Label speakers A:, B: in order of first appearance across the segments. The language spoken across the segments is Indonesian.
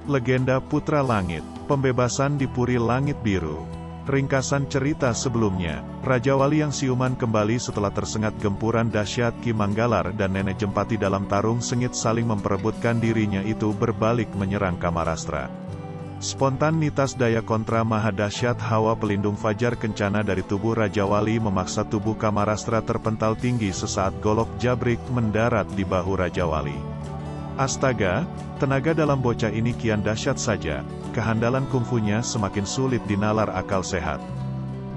A: Legenda Putra Langit, pembebasan di Puri Langit Biru. Ringkasan cerita sebelumnya, Raja Wali yang siuman kembali setelah tersengat gempuran dahsyat Ki Manggalar dan Nenek Jempati dalam tarung sengit saling memperebutkan dirinya itu berbalik menyerang Kamarastra. Spontanitas daya kontra maha dahsyat hawa pelindung fajar kencana dari tubuh Raja Wali memaksa tubuh Kamarastra terpental tinggi sesaat golok jabrik mendarat di bahu Raja Wali. Astaga, tenaga dalam bocah ini kian dahsyat saja, kehandalan kungfunya semakin sulit dinalar akal sehat.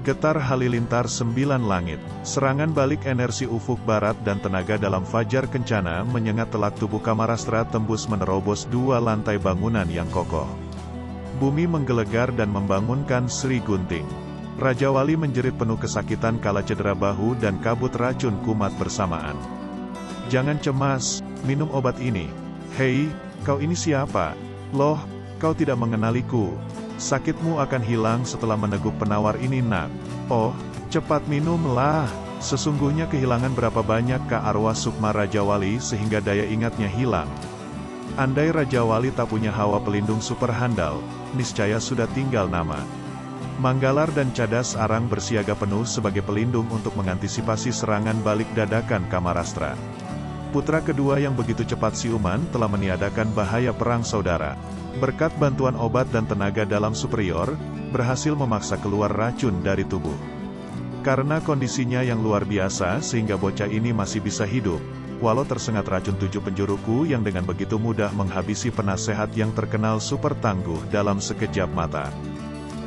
A: Getar halilintar 9 langit, serangan balik energi ufuk barat dan tenaga dalam fajar kencana menyengat telak tubuh Kamarastra tembus menerobos 2 lantai bangunan yang kokoh. Bumi menggelegar dan membangunkan Sri Gunting. Raja Wali menjerit penuh kesakitan kala cedera bahu dan kabut racun kumat bersamaan. Jangan cemas, minum obat ini. Hei, kau ini siapa? Loh, kau tidak mengenaliku. Sakitmu akan hilang setelah meneguk penawar ini nak. Oh, cepat minumlah. Sesungguhnya kehilangan berapa banyak arwah sukma Raja Wali sehingga daya ingatnya hilang. Andai Raja Wali tak punya hawa pelindung super handal, niscaya sudah tinggal nama. Manggalar dan Cadas Arang bersiaga penuh sebagai pelindung untuk mengantisipasi serangan balik dadakan Kamarastra. Putra kedua yang begitu cepat siuman telah meniadakan bahaya perang saudara. Berkat bantuan obat dan tenaga dalam superior, berhasil memaksa keluar racun dari tubuh. Karena kondisinya yang luar biasa sehingga bocah ini masih bisa hidup, walau tersengat racun 7 penjuruku yang dengan begitu mudah menghabisi penasehat yang terkenal super tangguh dalam sekejap mata.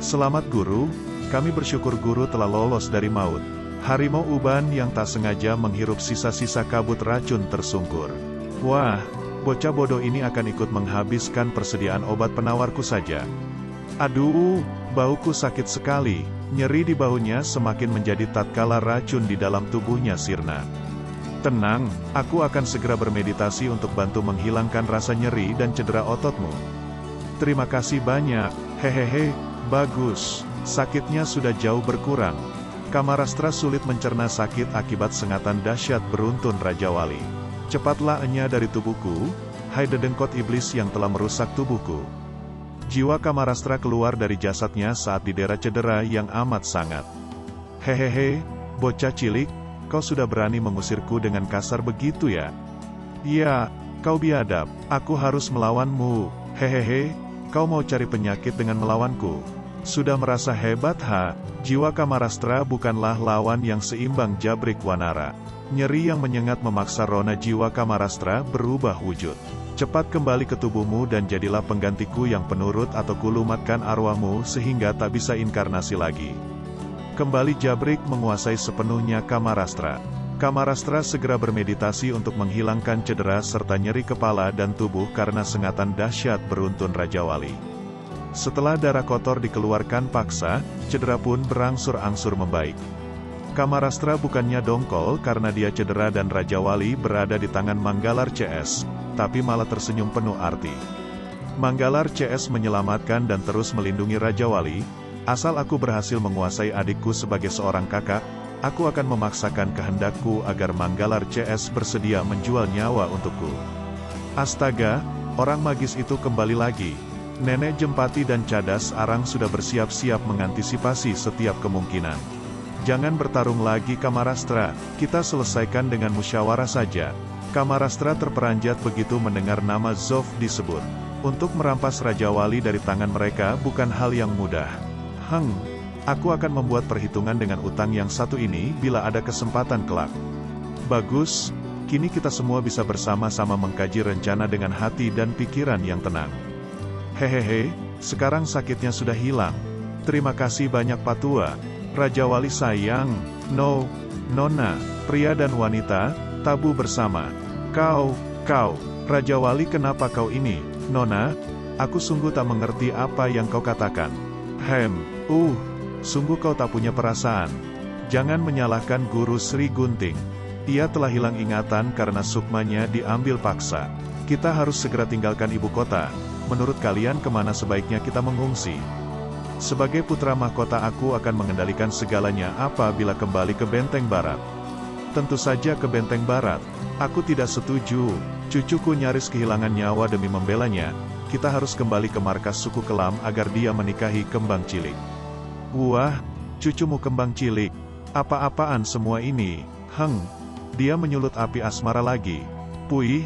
A: Selamat guru, kami bersyukur guru telah lolos dari maut. Harimau uban yang tak sengaja menghirup sisa-sisa kabut racun tersungkur. Wah, bocah bodoh ini akan ikut menghabiskan persediaan obat penawarku saja. Aduh, bauku sakit sekali. Nyeri di bahunya semakin menjadi tatkala racun di dalam tubuhnya sirna. Tenang, aku akan segera bermeditasi untuk bantu menghilangkan rasa nyeri dan cedera ototmu. Terima kasih banyak, hehehe, bagus, sakitnya sudah jauh berkurang. Kamarastra sulit mencerna sakit akibat sengatan dahsyat beruntun Raja Wali. Cepatlah enya dari tubuhku, hai dedengkot iblis yang telah merusak tubuhku. Jiwa Kamarastra keluar dari jasadnya saat didera cedera yang amat sangat. Hehehe, bocah cilik, kau sudah berani mengusirku dengan kasar begitu ya? Iya, kau biadab, aku harus melawanmu, hehehe, kau mau cari penyakit dengan melawanku. Sudah merasa hebat ha? Jiwa Kamarastra bukanlah lawan yang seimbang jabrik wanara. Nyeri yang menyengat memaksa rona jiwa Kamarastra berubah wujud. Cepat kembali ke tubuhmu dan jadilah penggantiku yang penurut atau kulumatkan arwahmu sehingga tak bisa inkarnasi lagi. Kembali jabrik menguasai sepenuhnya Kamarastra. Kamarastra segera bermeditasi untuk menghilangkan cedera serta nyeri kepala dan tubuh karena sengatan dahsyat beruntun Raja Wali. Setelah darah kotor dikeluarkan paksa, cedera pun berangsur-angsur membaik. Kamarastra bukannya dongkol karena dia cedera dan Raja Wali berada di tangan Manggalar CS, tapi malah tersenyum penuh arti. Manggalar CS menyelamatkan dan terus melindungi Raja Wali. Asal aku berhasil menguasai adikku sebagai seorang kakak, aku akan memaksakan kehendakku agar Manggalar CS bersedia menjual nyawa untukku. Astaga, orang magis itu kembali lagi. Nenek Jempati dan Cadas Arang sudah bersiap-siap mengantisipasi setiap kemungkinan. Jangan bertarung lagi Kamarastra, kita selesaikan dengan musyawarah saja. Kamarastra terperanjat begitu mendengar nama Zof disebut. Untuk merampas Raja Wali dari tangan mereka bukan hal yang mudah. Aku akan membuat perhitungan dengan utang yang satu ini bila ada kesempatan kelak. Bagus, kini kita semua bisa bersama-sama mengkaji rencana dengan hati dan pikiran yang tenang. Hehehe, sekarang sakitnya sudah hilang. Terima kasih banyak Patua. Raja Wali sayang, Nona, pria dan wanita, tabu bersama. Kau, Raja Wali kenapa kau ini, Nona? Aku sungguh tak mengerti apa yang kau katakan. Sungguh kau tak punya perasaan. Jangan menyalahkan Guru Sri Gunting. Ia telah hilang ingatan karena sukmanya diambil paksa. Kita harus segera tinggalkan ibu kota. Menurut kalian kemana sebaiknya kita mengungsi? Sebagai putra mahkota aku akan mengendalikan segalanya apabila kembali ke Benteng Barat. Tentu saja ke Benteng Barat. Aku tidak setuju. Cucuku nyaris kehilangan nyawa demi membelanya. kita harus kembali ke markas suku Kelam agar dia menikahi Kembang Cilik. Wah, cucumu Kembang Cilik. Apa-apaan semua ini? Dia menyulut api asmara lagi. Puih,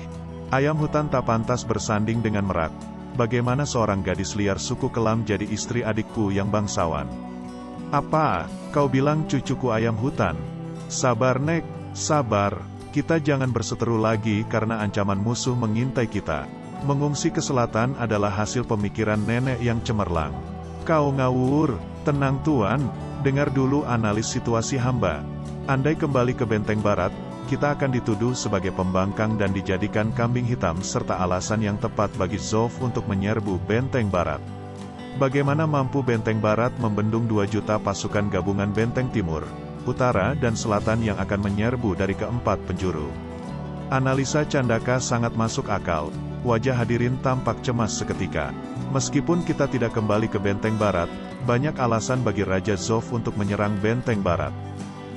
A: ayam hutan tak pantas bersanding dengan merak. Bagaimana seorang gadis liar suku Kelam jadi istri adikku yang bangsawan? Apa, kau bilang cucuku ayam hutan? Sabar Nek, sabar. Kita jangan berseteru lagi karena ancaman musuh mengintai kita. Mengungsi ke selatan adalah hasil pemikiran nenek yang cemerlang. Kau ngawur, tenang Tuan, dengar dulu analis situasi hamba. Andai kembali ke Benteng Barat, kita akan dituduh sebagai pembangkang dan dijadikan kambing hitam serta alasan yang tepat bagi Zov untuk menyerbu Benteng Barat. Bagaimana mampu Benteng Barat membendung 2 juta pasukan gabungan Benteng Timur, Utara dan Selatan yang akan menyerbu dari keempat penjuru? Analisa Candaka sangat masuk akal. Wajah hadirin tampak cemas seketika. Meskipun kita tidak kembali ke Benteng Barat, banyak alasan bagi Raja Zov untuk menyerang Benteng Barat.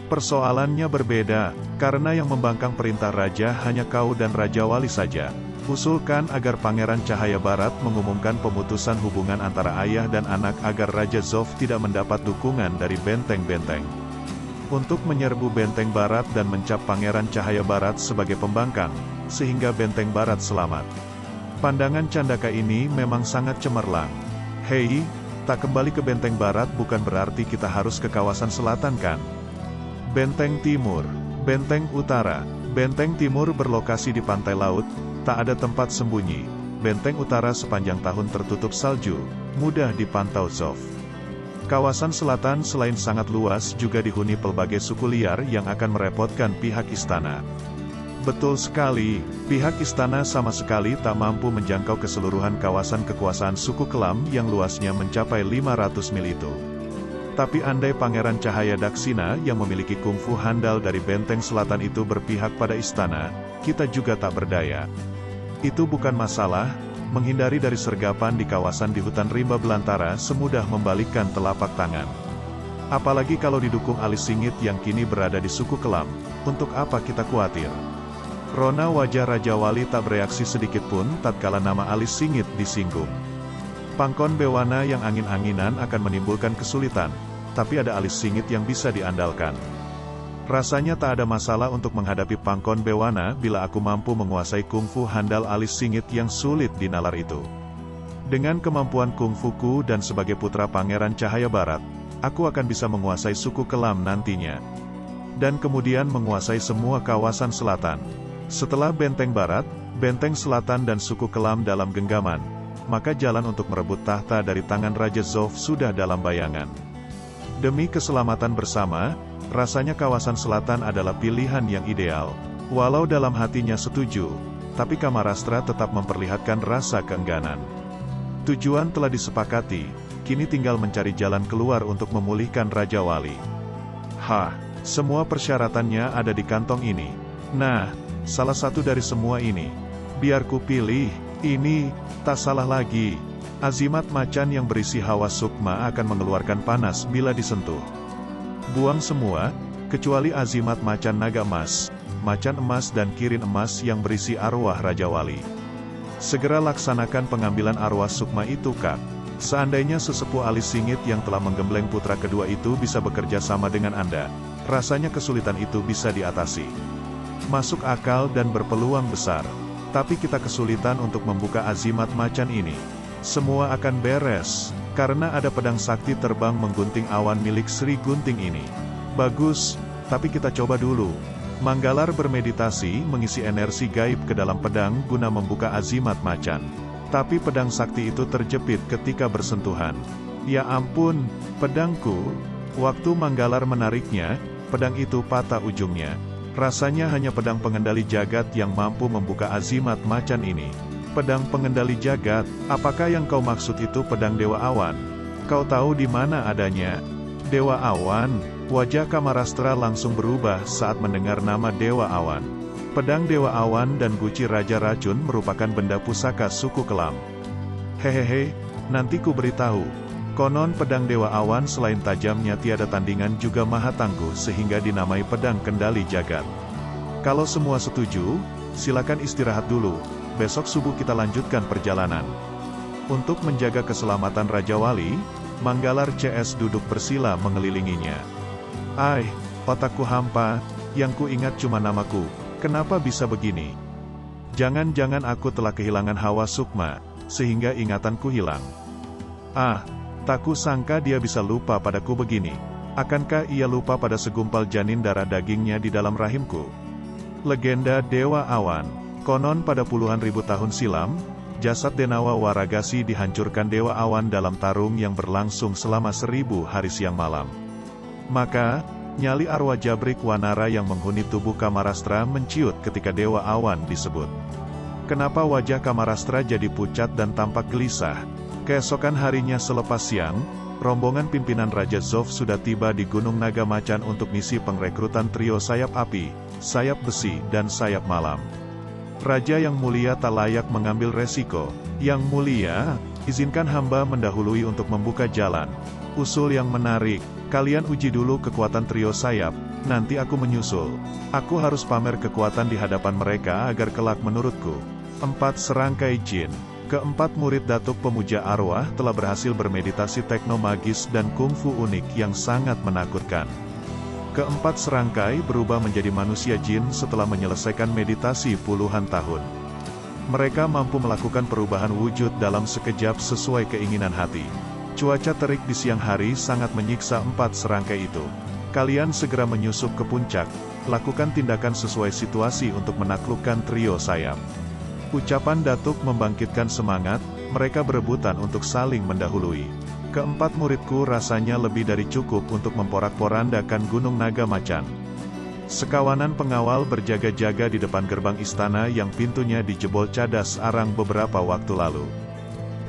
A: Persoalannya berbeda, karena yang membangkang perintah Raja hanya kau dan Raja Wali saja. Usulkan agar Pangeran Cahaya Barat mengumumkan pemutusan hubungan antara ayah dan anak agar Raja Zov tidak mendapat dukungan dari benteng-benteng. Untuk menyerbu Benteng Barat dan mencap Pangeran Cahaya Barat sebagai pembangkang, sehingga Benteng Barat selamat. Pandangan Candaka ini memang sangat cemerlang. Hei, tak kembali ke Benteng Barat bukan berarti kita harus ke kawasan selatan kan? Benteng Timur, Benteng Utara. Benteng Timur berlokasi di pantai laut, tak ada tempat sembunyi. Benteng Utara sepanjang tahun tertutup salju, mudah dipantau Zov. Kawasan selatan selain sangat luas juga dihuni pelbagai suku liar yang akan merepotkan pihak istana. Betul sekali, pihak istana sama sekali tak mampu menjangkau keseluruhan kawasan kekuasaan suku Kelam yang luasnya mencapai 500 mil itu. Tapi andai Pangeran Cahaya Daksina yang memiliki kungfu handal dari benteng selatan itu berpihak pada istana, kita juga tak berdaya. Itu bukan masalah, menghindari dari sergapan di kawasan di hutan rimba belantara semudah membalikkan telapak tangan. Apalagi kalau didukung alis singit yang kini berada di suku Kelam, untuk apa kita khawatir? Rona wajah Raja Wali tak bereaksi sedikit pun tatkala nama alis singit disinggung. Pangkon Bewana yang angin-anginan akan menimbulkan kesulitan, tapi ada alis singit yang bisa diandalkan. Rasanya tak ada masalah untuk menghadapi Pangkon Bewana bila aku mampu menguasai kungfu handal alis singit yang sulit dinalar itu. Dengan kemampuan kungfuku dan sebagai putra Pangeran Cahaya Barat, aku akan bisa menguasai suku Kelam nantinya. Dan kemudian menguasai semua kawasan selatan. Setelah Benteng Barat, Benteng Selatan dan suku Kelam dalam genggaman, maka jalan untuk merebut tahta dari tangan Raja Zov sudah dalam bayangan. Demi keselamatan bersama, rasanya kawasan selatan adalah pilihan yang ideal. Walau dalam hatinya setuju, tapi Kamarastra tetap memperlihatkan rasa keengganan. Tujuan telah disepakati, kini tinggal mencari jalan keluar untuk memulihkan Raja Wali. Semua persyaratannya ada di kantong ini. Nah, salah satu dari semua ini. Biar ku pilih, ini, tak salah lagi. Azimat macan yang berisi hawa sukma akan mengeluarkan panas bila disentuh. Buang semua, kecuali azimat macan naga emas, macan emas dan kirin emas yang berisi arwah Raja Wali. Segera laksanakan pengambilan arwah sukma itu Kak. Seandainya sesepuh alis singit yang telah menggembleng putra kedua itu bisa bekerja sama dengan Anda, rasanya kesulitan itu bisa diatasi. Masuk akal dan berpeluang besar. Tapi kita kesulitan untuk membuka azimat macan ini. Semua akan beres, karena ada pedang sakti terbang menggunting awan milik Sri Gunting ini. Bagus, tapi kita coba dulu. Manggalar bermeditasi mengisi energi gaib ke dalam pedang guna membuka azimat macan. Tapi pedang sakti itu terjepit ketika bersentuhan. Ya ampun, pedangku. Waktu Manggalar menariknya, pedang itu patah ujungnya. Rasanya hanya pedang pengendali jagat yang mampu membuka azimat macan ini. Pedang pengendali jagat, apakah yang kau maksud itu pedang Dewa Awan? Kau tahu di mana adanya? Dewa Awan, wajah Kamarastra langsung berubah saat mendengar nama Dewa Awan. Pedang Dewa Awan dan guci Raja Racun merupakan benda pusaka suku Kelam. Hehehe, nanti ku beritahu. Konon pedang Dewa Awan selain tajamnya tiada tandingan juga maha tangguh sehingga dinamai pedang kendali jagat. Kalau semua setuju, silakan istirahat dulu, besok subuh kita lanjutkan perjalanan. Untuk menjaga keselamatan Raja Wali, Manggalar CS duduk bersila mengelilinginya. Otakku hampa, yang ku ingat cuma namaku, kenapa bisa begini? Jangan-jangan aku telah kehilangan hawa sukma, sehingga ingatanku hilang. Tak kusangka dia bisa lupa padaku begini. Akankah ia lupa pada segumpal janin darah dagingnya di dalam rahimku? Legenda Dewa Awan. Konon pada puluhan ribu tahun silam, jasad Denawa Waragasi dihancurkan Dewa Awan dalam tarung yang berlangsung selama 1000 hari siang malam. Maka, nyali arwah Jabrik Wanara yang menghuni tubuh Kamarastra menciut ketika Dewa Awan disebut. Kenapa wajah Kamarastra jadi pucat dan tampak gelisah? Keesokan harinya selepas siang, rombongan pimpinan Raja Zof sudah tiba di Gunung Naga Macan untuk misi pengrekrutan trio sayap api, sayap besi, dan sayap malam. Raja yang mulia tak layak mengambil resiko. Yang mulia, izinkan hamba mendahului untuk membuka jalan. Usul yang menarik, kalian uji dulu kekuatan trio sayap, nanti aku menyusul. Aku harus pamer kekuatan di hadapan mereka agar kelak menurutku. 4 serangkai jin. Keempat murid Datuk Pemuja Arwah telah berhasil bermeditasi tekno magis dan kungfu unik yang sangat menakutkan. Keempat serangkai berubah menjadi manusia jin setelah menyelesaikan meditasi puluhan tahun. Mereka mampu melakukan perubahan wujud dalam sekejap sesuai keinginan hati. Cuaca terik di siang hari sangat menyiksa 4 serangkai itu. Kalian segera menyusup ke puncak, lakukan tindakan sesuai situasi untuk menaklukkan trio sayap. Ucapan Datuk membangkitkan semangat, mereka berebutan untuk saling mendahului. Keempat muridku rasanya lebih dari cukup untuk memporak-porandakan Gunung Naga Macan. Sekawanan pengawal berjaga-jaga di depan gerbang istana yang pintunya dijebol cadas arang beberapa waktu lalu.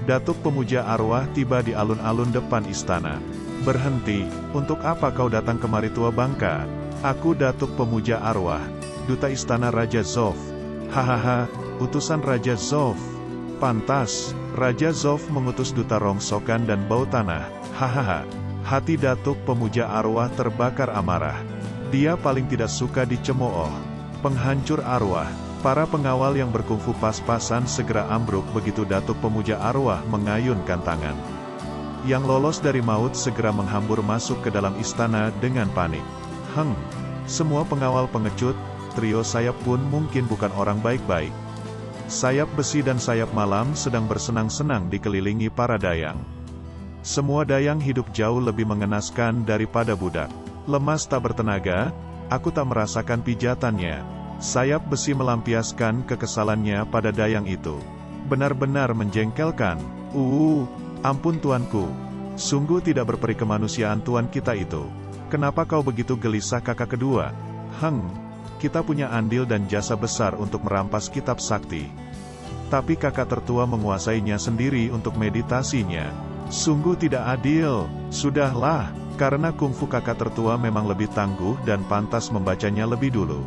A: Datuk Pemuja Arwah tiba di alun-alun depan istana. Berhenti, untuk apa kau datang kemari tua bangka? Aku Datuk Pemuja Arwah, duta istana Raja Zof. Hahaha, utusan Raja Zof. Pantas, Raja Zof mengutus duta rongsokan dan bau tanah. Hahaha. Hati Datuk Pemuja Arwah terbakar amarah. Dia paling tidak suka dicemooh. Penghancur arwah. Para pengawal yang berkungfu pas-pasan segera ambruk begitu Datuk Pemuja Arwah mengayunkan tangan. Yang lolos dari maut segera menghambur masuk ke dalam istana dengan panik. Semua pengawal pengecut, trio sayap pun mungkin bukan orang baik-baik. Sayap besi dan sayap malam sedang bersenang-senang dikelilingi para dayang. Semua dayang hidup jauh lebih mengenaskan daripada budak. Lemas tak bertenaga, aku tak merasakan pijatannya. Sayap besi melampiaskan kekesalannya pada dayang itu. Benar-benar menjengkelkan. Ampun tuanku. Sungguh tidak berperi kemanusiaan tuan kita itu. Kenapa kau begitu gelisah kakak kedua? Kita punya andil dan jasa besar untuk merampas kitab sakti. Tapi kakak tertua menguasainya sendiri untuk meditasinya. Sungguh tidak adil. Sudahlah, karena kungfu kakak tertua memang lebih tangguh dan pantas membacanya lebih dulu.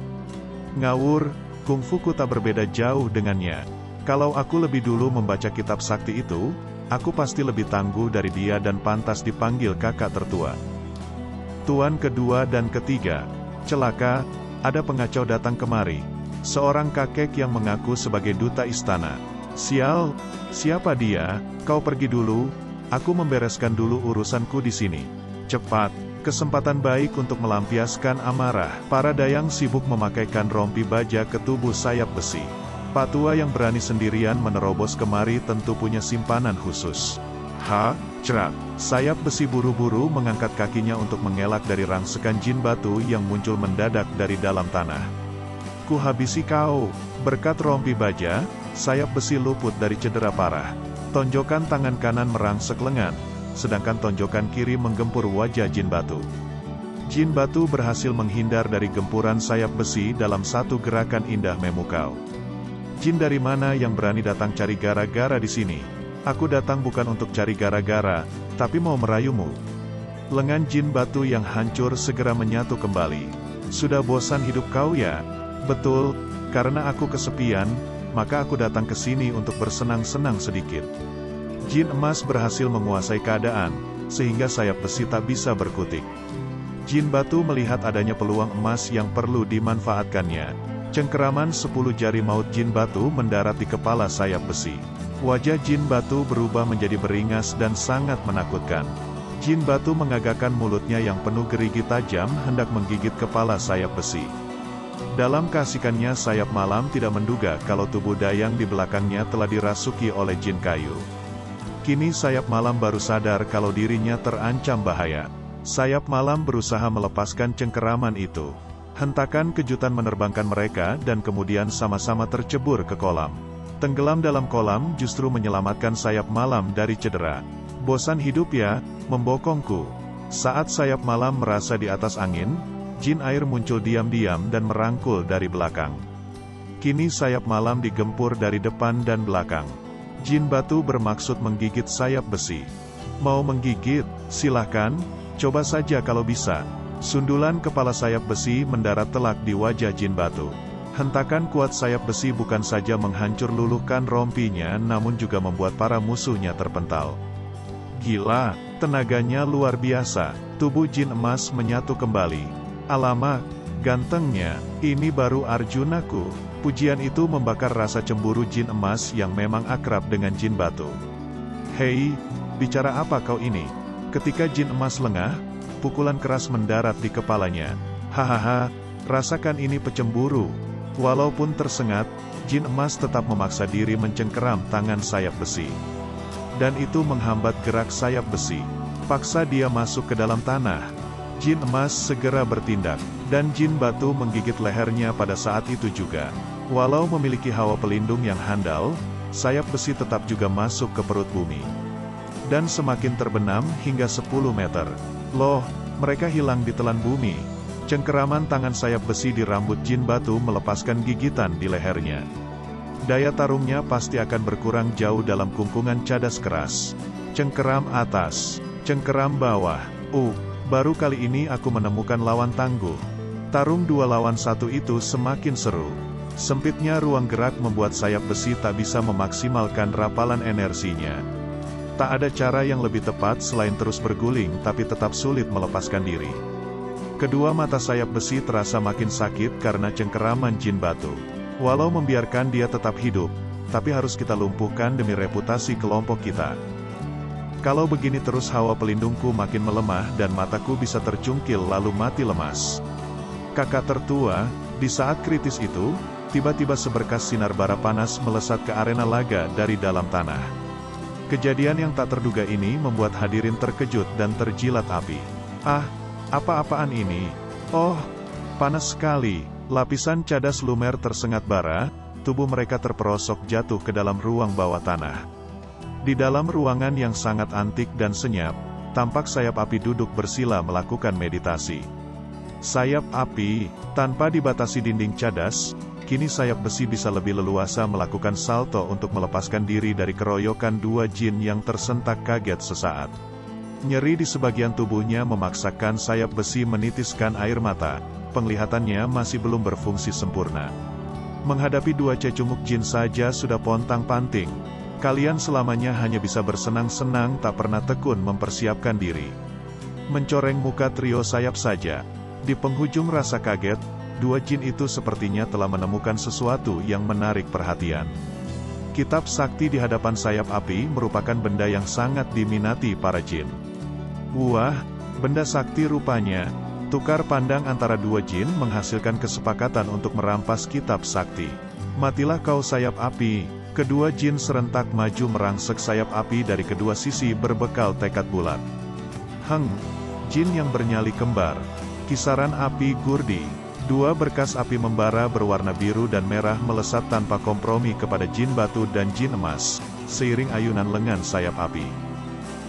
A: Ngawur, kungfuku tak berbeda jauh dengannya. Kalau aku lebih dulu membaca kitab sakti itu, aku pasti lebih tangguh dari dia dan pantas dipanggil kakak tertua. Tuan kedua dan ketiga. Celaka, ada pengacau datang kemari. Seorang kakek yang mengaku sebagai duta istana. Sial, siapa dia? Kau pergi dulu, aku membereskan dulu urusanku di sini. Cepat, kesempatan baik untuk melampiaskan amarah. Para dayang sibuk memakaikan rompi baja ke tubuh sayap besi. Pak tua yang berani sendirian menerobos kemari tentu punya simpanan khusus. Cerak. Sayap besi buru-buru mengangkat kakinya untuk mengelak dari rangsekan jin batu yang muncul mendadak dari dalam tanah. Ku habisi kau. Berkat rompi baja, sayap besi luput dari cedera parah. Tonjokan tangan kanan merangsek lengan, sedangkan tonjokan kiri menggempur wajah jin batu. Jin batu berhasil menghindar dari gempuran sayap besi dalam satu gerakan indah memukau. Jin dari mana yang berani datang cari gara-gara di sini? Aku datang bukan untuk cari gara-gara, tapi mau merayumu. Lengan jin batu yang hancur segera menyatu kembali. Sudah bosan hidup kau ya? Betul, karena aku kesepian, maka aku datang ke sini untuk bersenang-senang sedikit. Jin emas berhasil menguasai keadaan, sehingga sayap besi tak bisa berkutik. Jin batu melihat adanya peluang emas yang perlu dimanfaatkannya. Cengkeraman 10 jari maut jin batu mendarat di kepala sayap besi. Wajah Jin Batu berubah menjadi beringas dan sangat menakutkan. Jin Batu mengagakkan mulutnya yang penuh gerigi tajam hendak menggigit kepala sayap besi. Dalam keasikannya sayap malam tidak menduga kalau tubuh Dayang di belakangnya telah dirasuki oleh jin kayu. Kini sayap malam baru sadar kalau dirinya terancam bahaya. Sayap malam berusaha melepaskan cengkeraman itu. Hentakan kejutan menerbangkan mereka dan kemudian sama-sama tercebur ke kolam. Tenggelam dalam kolam justru menyelamatkan sayap malam dari cedera. Bosan hidup ya, membokongku. Saat sayap malam merasa di atas angin, jin air muncul diam-diam dan merangkul dari belakang. Kini sayap malam digempur dari depan dan belakang. Jin Batu bermaksud menggigit sayap besi. Mau menggigit? Silahkan, coba saja kalau bisa. Sundulan kepala sayap besi mendarat telak di wajah Jin Batu. Hentakan kuat sayap besi bukan saja menghancur luluhkan rompinya namun juga membuat para musuhnya terpental. Gila, tenaganya luar biasa. Tubuh jin emas menyatu kembali. Alamak, gantengnya, ini baru Arjunaku. Pujian itu membakar rasa cemburu jin emas yang memang akrab dengan Jin Batu. Hei, bicara apa kau ini? Ketika jin emas lengah, pukulan keras mendarat di kepalanya. Hahaha, rasakan ini pecemburu. Walaupun tersengat, jin emas tetap memaksa diri mencengkeram tangan sayap besi. Dan itu menghambat gerak sayap besi. Paksa dia masuk ke dalam tanah. Jin emas segera bertindak, dan Jin Batu menggigit lehernya pada saat itu juga. Walau memiliki hawa pelindung yang handal, sayap besi tetap juga masuk ke perut bumi. Dan semakin terbenam hingga 10 meter. Loh, mereka hilang di telan bumi. Cengkeraman tangan sayap besi di rambut Jin Batu melepaskan gigitan di lehernya. Daya tarungnya pasti akan berkurang jauh dalam kungkungan cadas keras. Cengkeram atas, cengkeram bawah. Baru kali ini aku menemukan lawan tangguh. Tarung 2 lawan 1 itu semakin seru. Sempitnya ruang gerak membuat sayap besi tak bisa memaksimalkan rapalan energinya. Tak ada cara yang lebih tepat selain terus berguling tapi tetap sulit melepaskan diri. Kedua mata sayap besi terasa makin sakit karena cengkeraman Jin Batu. Walau membiarkan dia tetap hidup, tapi harus kita lumpuhkan demi reputasi kelompok kita. Kalau begini terus hawa pelindungku makin melemah dan mataku bisa tercungkil lalu mati lemas. Kakak tertua, di saat kritis itu, tiba-tiba seberkas sinar bara panas melesat ke arena laga dari dalam tanah. Kejadian yang tak terduga ini membuat hadirin terkejut dan terjilat api. Apa-apaan ini? Oh, panas sekali. Lapisan cadas lumer tersengat bara, tubuh mereka terperosok jatuh ke dalam ruang bawah tanah. Di dalam ruangan yang sangat antik dan senyap, tampak sayap api duduk bersila melakukan meditasi. Sayap api, tanpa dibatasi dinding cadas, kini sayap besi bisa lebih leluasa melakukan salto untuk melepaskan diri dari keroyokan 2 jin yang tersentak kaget sesaat. Nyeri di sebagian tubuhnya memaksakan sayap besi menitiskan air mata, penglihatannya masih belum berfungsi sempurna. Menghadapi 2 cecunguk jin saja sudah pontang-panting. Kalian selamanya hanya bisa bersenang-senang tak pernah tekun mempersiapkan diri. Mencoreng muka trio sayap saja. Di penghujung rasa kaget, 2 jin itu sepertinya telah menemukan sesuatu yang menarik perhatian. Kitab sakti di hadapan sayap api merupakan benda yang sangat diminati para jin. Wah, benda sakti rupanya. Tukar pandang antara 2 jin menghasilkan kesepakatan untuk merampas kitab sakti. Matilah kau sayap api. Kedua jin serentak maju merangsek sayap api dari kedua sisi berbekal tekad bulat. Jin yang bernyali kembar. Kisaran api gurdi. 2 berkas api membara berwarna biru dan merah melesat tanpa kompromi kepada Jin Batu dan Jin Emas, seiring ayunan lengan sayap api.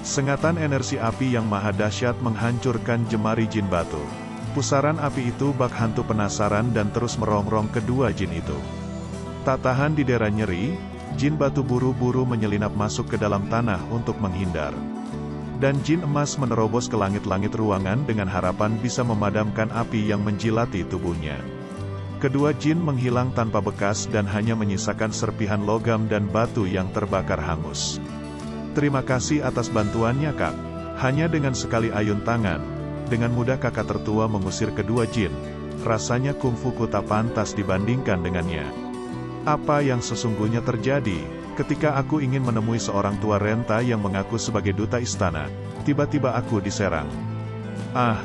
A: Sengatan energi api yang maha dahsyat menghancurkan jemari Jin Batu. Pusaran api itu bak hantu penasaran dan terus merongrong kedua jin itu. Tak tahan di daerah nyeri, Jin Batu buru-buru menyelinap masuk ke dalam tanah untuk menghindar. Dan Jin Emas menerobos ke langit-langit ruangan dengan harapan bisa memadamkan api yang menjilati tubuhnya. Kedua jin menghilang tanpa bekas dan hanya menyisakan serpihan logam dan batu yang terbakar hangus. Terima kasih atas bantuannya Kak. Hanya dengan sekali ayun tangan, dengan mudah kakak tertua mengusir kedua jin. Rasanya kungfuku tak pantas dibandingkan dengannya. Apa yang sesungguhnya terjadi? Ketika aku ingin menemui seorang tua renta yang mengaku sebagai duta istana, tiba-tiba aku diserang. Ah,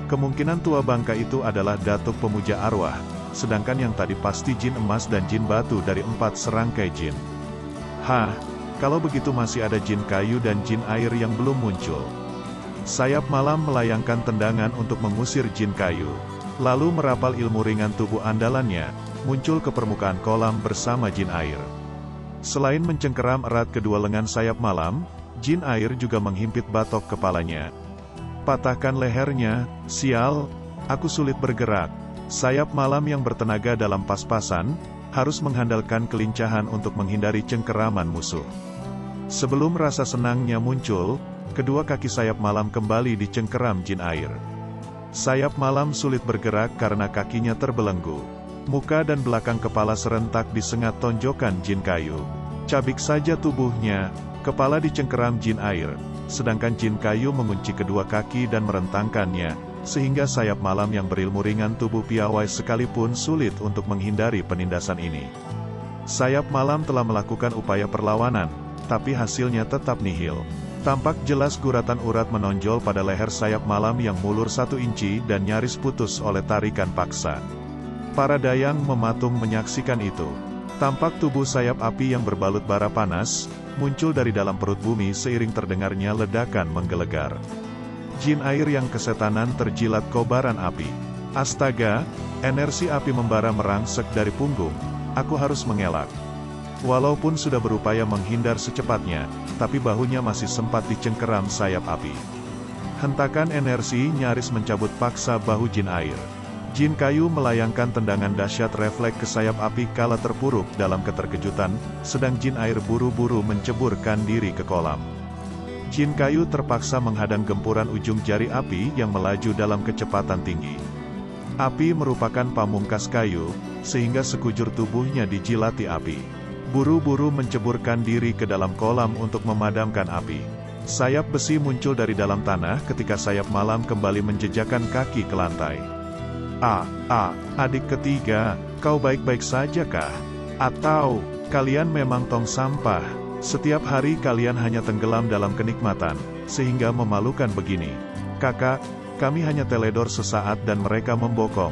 A: kemungkinan tua bangka itu adalah datuk pemuja arwah, sedangkan yang tadi pasti jin emas dan jin batu dari 4 serangkai jin. Hah, kalau begitu masih ada jin kayu dan jin air yang belum muncul. Sayap malam melayangkan tendangan untuk mengusir jin kayu, lalu merapal ilmu ringan tubuh andalannya, muncul ke permukaan kolam bersama jin air. Selain mencengkeram erat kedua lengan sayap malam, jin air juga menghimpit batok kepalanya. Patahkan lehernya, sial, aku sulit bergerak. Sayap malam yang bertenaga dalam pas-pasan, harus mengandalkan kelincahan untuk menghindari cengkeraman musuh. Sebelum rasa senangnya muncul, kedua kaki sayap malam kembali dicengkeram jin air. Sayap malam sulit bergerak karena kakinya terbelenggu. Muka dan belakang kepala serentak disengat tonjokan jin kayu. Cabik saja tubuhnya, kepala dicengkeram jin air, sedangkan jin kayu mengunci kedua kaki dan merentangkannya, sehingga sayap malam yang berilmu ringan tubuh piawai sekalipun sulit untuk menghindari penindasan ini. Sayap malam telah melakukan upaya perlawanan, tapi hasilnya tetap nihil. Tampak jelas guratan urat menonjol pada leher sayap malam yang mulur 1 inci dan nyaris putus oleh tarikan paksa. Para dayang mematung menyaksikan itu. Tampak tubuh sayap api yang berbalut bara panas, muncul dari dalam perut bumi seiring terdengarnya ledakan menggelegar. Jin air yang kesetanan terjilat kobaran api. Astaga, energi api membara merangsek dari punggung. Aku harus mengelak. Walaupun sudah berupaya menghindar secepatnya, tapi bahunya masih sempat dicengkeram sayap api. Hentakan energi nyaris mencabut paksa bahu jin air. Jin kayu melayangkan tendangan dahsyat refleks ke sayap api kala terpuruk dalam keterkejutan, sedang jin air buru-buru menceburkan diri ke kolam. Jin kayu terpaksa menghadang gempuran ujung jari api yang melaju dalam kecepatan tinggi. Api merupakan pamungkas kayu, sehingga sekujur tubuhnya dijilati api. Buru-buru menceburkan diri ke dalam kolam untuk memadamkan api. Sayap besi muncul dari dalam tanah ketika sayap malam kembali menjejakkan kaki ke lantai. Adik ketiga, kau baik-baik saja kah? Atau, kalian memang tong sampah? Setiap hari kalian hanya tenggelam dalam kenikmatan, sehingga memalukan begini. Kakak, kami hanya teledor sesaat dan mereka membokong.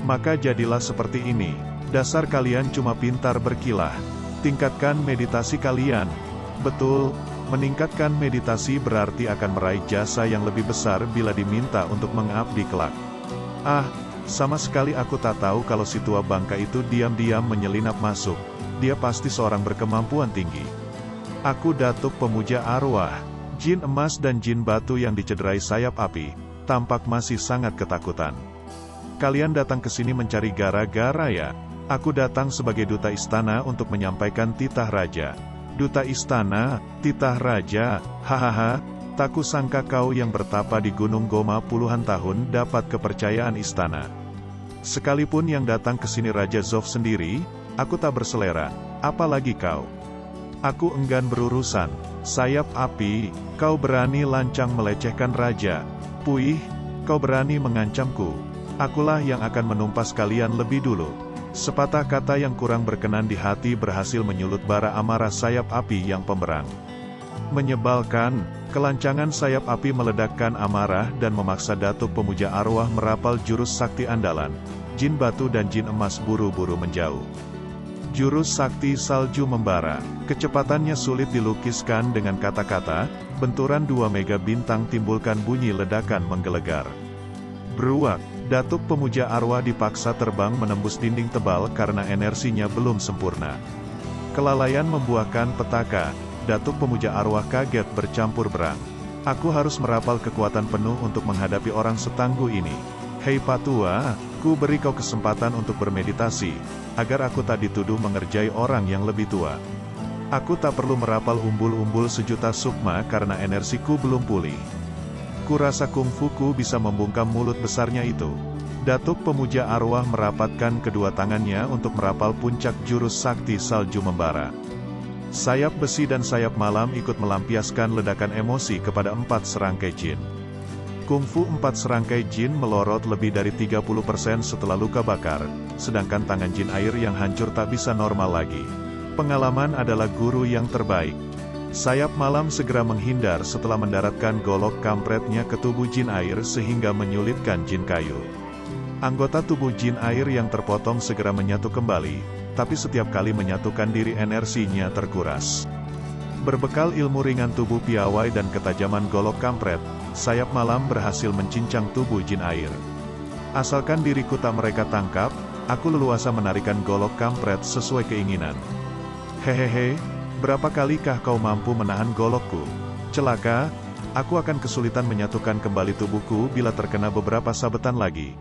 A: Maka jadilah seperti ini. Dasar kalian cuma pintar berkilah. Tingkatkan meditasi kalian. Betul, meningkatkan meditasi berarti akan meraih jasa yang lebih besar bila diminta untuk mengabdi kelak. Sama sekali aku tak tahu kalau si tua bangka itu diam-diam menyelinap masuk. Dia pasti seorang berkemampuan tinggi. Aku datuk pemuja arwah. Jin emas dan jin batu yang dicederai sayap api, tampak masih sangat ketakutan. Kalian datang ke sini mencari gara-gara ya? Aku datang sebagai duta istana untuk menyampaikan titah raja. Duta istana, titah raja, hahaha. Tak kusangka kau yang bertapa di Gunung Goma puluhan tahun dapat kepercayaan istana. Sekalipun yang datang ke sini Raja Zof sendiri, aku tak berselera, apalagi kau. Aku enggan berurusan. Sayap api, kau berani lancang melecehkan raja. Puih, kau berani mengancamku. Akulah yang akan menumpas kalian lebih dulu. Sepatah kata yang kurang berkenan di hati berhasil menyulut bara amarah sayap api yang pemberang. Menyebalkan, kelancangan sayap api meledakkan amarah dan memaksa datuk pemuja arwah merapal jurus sakti andalan. Jin batu dan jin emas buru-buru menjauh. Jurus sakti salju membara, kecepatannya sulit dilukiskan dengan kata-kata, benturan 2 mega bintang timbulkan bunyi ledakan menggelegar. Beruak, datuk pemuja arwah dipaksa terbang menembus dinding tebal karena energinya belum sempurna. Kelalaian membuahkan petaka. Datuk pemuja arwah kaget bercampur berang. Aku harus merapal kekuatan penuh untuk menghadapi orang setangguh ini. Hei Patua, ku beri kau kesempatan untuk bermeditasi, agar aku tak dituduh mengerjai orang yang lebih tua. Aku tak perlu merapal umbul-umbul sejuta sukma karena energiku belum pulih. Ku rasa kungfuku bisa membungkam mulut besarnya itu. Datuk pemuja arwah merapatkan kedua tangannya untuk merapal puncak jurus sakti salju membara. Sayap besi dan sayap malam ikut melampiaskan ledakan emosi kepada 4 serangkai jin. Kungfu 4 serangkai jin melorot lebih dari 30% setelah luka bakar, sedangkan tangan jin air yang hancur tak bisa normal lagi. Pengalaman adalah guru yang terbaik. Sayap malam segera menghindar setelah mendaratkan golok kampretnya ke tubuh jin air sehingga menyulitkan jin kayu. Anggota tubuh jin air yang terpotong segera menyatu kembali, tapi setiap kali menyatukan diri energinya terkuras. Berbekal ilmu ringan tubuh piawai dan ketajaman golok kampret, sayap malam berhasil mencincang tubuh jin air. Asalkan diriku tak mereka tangkap, aku leluasa menarikan golok kampret sesuai keinginan. Hehehe, berapa kalikah kau mampu menahan golokku? Celaka, aku akan kesulitan menyatukan kembali tubuhku bila terkena beberapa sabetan lagi.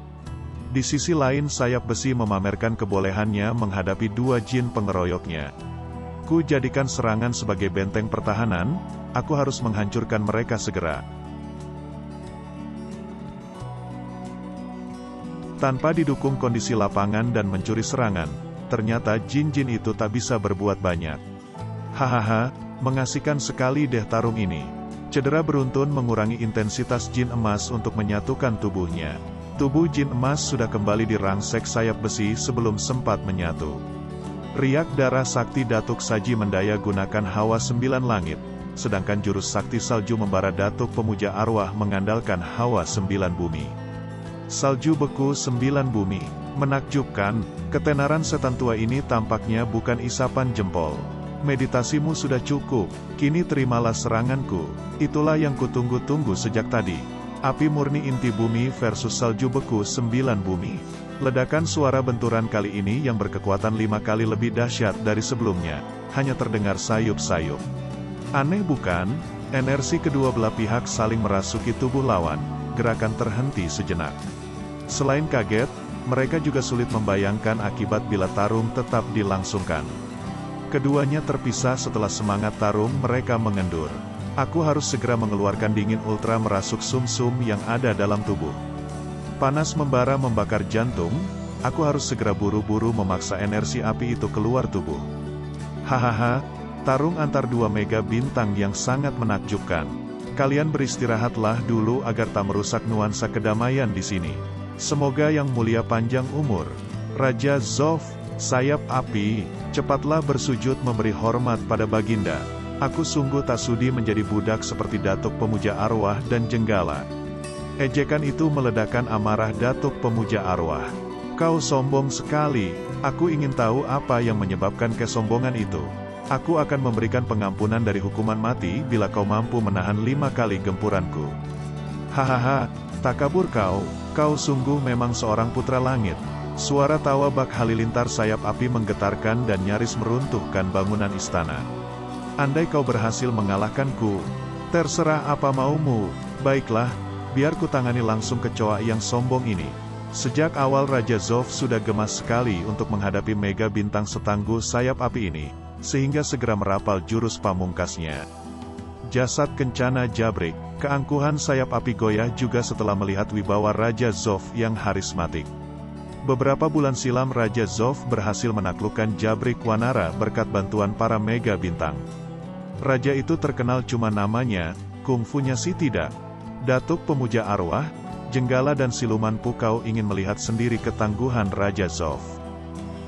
A: Di sisi lain sayap besi memamerkan kebolehannya menghadapi dua jin pengeroyoknya. Ku jadikan serangan sebagai benteng pertahanan, aku harus menghancurkan mereka segera. Tanpa didukung kondisi lapangan dan mencuri serangan, ternyata jin-jin itu tak bisa berbuat banyak. Hahaha, mengasihkan sekali deh tarung ini. Cedera beruntun mengurangi intensitas jin emas untuk menyatukan tubuhnya. Tubuh jin emas sudah kembali dirangsek sayap besi sebelum sempat menyatu. Riak darah sakti Datuk Saji Mendaya gunakan hawa 9 langit, sedangkan jurus sakti salju membara Datuk Pemuja Arwah mengandalkan hawa 9 bumi. Salju beku 9 bumi, menakjubkan, ketenaran setan tua ini tampaknya bukan isapan jempol. Meditasimu sudah cukup, kini terimalah seranganku, itulah yang kutunggu-tunggu sejak tadi. Api murni inti bumi versus salju beku 9 bumi. Ledakan suara benturan kali ini yang berkekuatan 5 kali lebih dahsyat dari sebelumnya, hanya terdengar sayup-sayup. Aneh bukan? Energi kedua belah pihak saling merasuki tubuh lawan, gerakan terhenti sejenak. Selain kaget, mereka juga sulit membayangkan akibat bila tarung tetap dilangsungkan. Keduanya terpisah setelah semangat tarung mereka mengendur. Aku harus segera mengeluarkan dingin ultra merasuk sumsum yang ada dalam tubuh. Panas membara membakar jantung, aku harus segera buru-buru memaksa energi api itu keluar tubuh. Hahaha, tarung antar dua mega bintang yang sangat menakjubkan. Kalian beristirahatlah dulu agar tak merusak nuansa kedamaian di sini. Semoga yang mulia panjang umur. Raja Zof, sayap api, cepatlah bersujud memberi hormat pada Baginda. Aku sungguh tak sudi menjadi budak seperti Datuk Pemuja Arwah dan Jenggala. Ejekan itu meledakkan amarah Datuk Pemuja Arwah. Kau sombong sekali, aku ingin tahu apa yang menyebabkan kesombongan itu. Aku akan memberikan pengampunan dari hukuman mati bila kau mampu menahan 5 kali gempuranku. Hahaha, tak kabur kau sungguh memang seorang putra langit. Suara tawa Bak Halilintar sayap api menggetarkan dan nyaris meruntuhkan bangunan istana. Andai kau berhasil mengalahkanku, terserah apa maumu, baiklah, biar ku tangani langsung kecoa yang sombong ini. Sejak awal Raja Zof sudah gemas sekali untuk menghadapi mega bintang setangguh sayap api ini, sehingga segera merapal jurus pamungkasnya. Jasad kencana jabrik, keangkuhan sayap api goyah juga setelah melihat wibawa Raja Zof yang harismatik. Beberapa bulan silam Raja Zof berhasil menaklukkan Jabrik Wanara berkat bantuan para mega bintang. Raja itu terkenal cuma namanya, kungfunya sih tidak. Datuk Pemuja Arwah, Jenggala dan Siluman Pukau ingin melihat sendiri ketangguhan Raja Zof.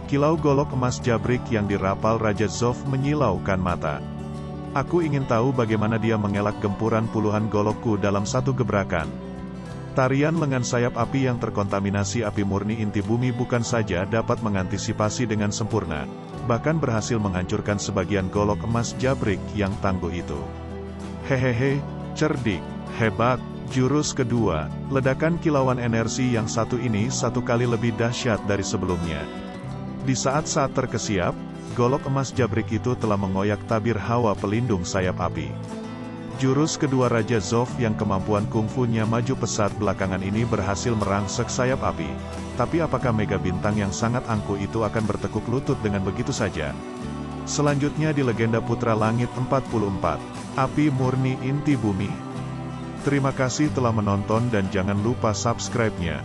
A: Kilau golok emas Jabrik yang dirapal Raja Zof menyilaukan mata. Aku ingin tahu bagaimana dia mengelak gempuran puluhan golokku dalam satu gebrakan. Tarian lengan sayap api yang terkontaminasi api murni inti bumi bukan saja dapat mengantisipasi dengan sempurna, bahkan berhasil menghancurkan sebagian golok emas Jabrik yang tangguh itu. Hehehe, cerdik, hebat, jurus kedua, ledakan kilauan energi yang satu ini 1 kali lebih dahsyat dari sebelumnya. Di saat-saat terkesiap, golok emas Jabrik itu telah mengoyak tabir hawa pelindung sayap api. Jurus kedua Raja Zof yang kemampuan kungfunya maju pesat belakangan ini berhasil merangsek sayap api. Tapi apakah mega bintang yang sangat angkuh itu akan bertekuk lutut dengan begitu saja? Selanjutnya di Legenda Putra Langit 44, Api Murni Inti Bumi. Terima kasih telah menonton dan jangan lupa subscribe-nya.